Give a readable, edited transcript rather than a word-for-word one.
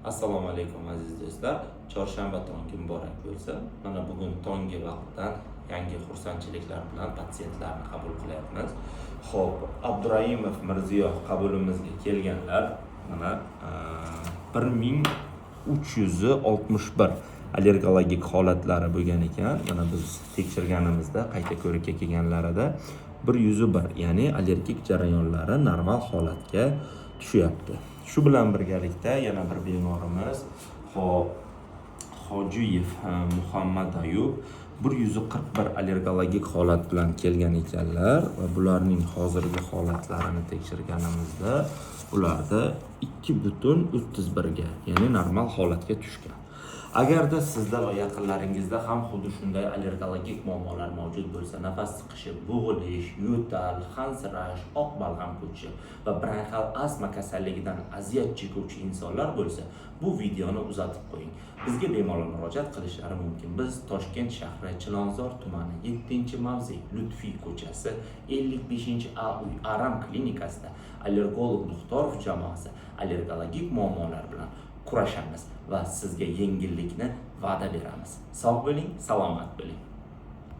Assalomu alaykum aziz do'stlar. Chorshanba tongi muborak bo'lsin. Mana bugun tongi vaqtdan yangi xursandchiliklar bilan patsientlarni qabul qilyapmiz. Xo'p, Abduraimov Mirziyoyev qabulimizga kelganlar mana 1361 allergologik holatlari bo'lgan ekan. Mana biz tekshirganimizda qayta ko'rikka kelganlarida 101, ya'ni allergik jarayonlari normal holatga tushyapti. Shu bilan birgalikda yana bir bemorimiz Hojiyev Muhammad Ayub 141 allergologik holat bilan kelgan ekanlar va bularning hozirgi holatlarini tekshirganimizda ularda 2.31 ga, ya'ni normal holatga tushgan. Agarda sizda va yaqinlaringizda ham xuddi shunday allergologik muammolar mavjud bo'lsa, nafas siqishi, bo'g'ilish, yo'tal, hansirash, oq balg'am ko'chishi va bronxial astma kasalligidan aziyat chekuvchi insonlar bo'lsa, bu videoni uzatib qo'ying. Bizga bemalol murojaat qilishlari mumkin. Biz Toshkent shahri Chilonzor tumani 7-mavze Lutfiy ko'chasi 55A uy Aram klinikasida allergolog Muxtorov jamoasi allergologik muammolar bilan kurashamiz va sizga yengillikni va'da beramiz. Sog' bo'ling, salomat bo'ling.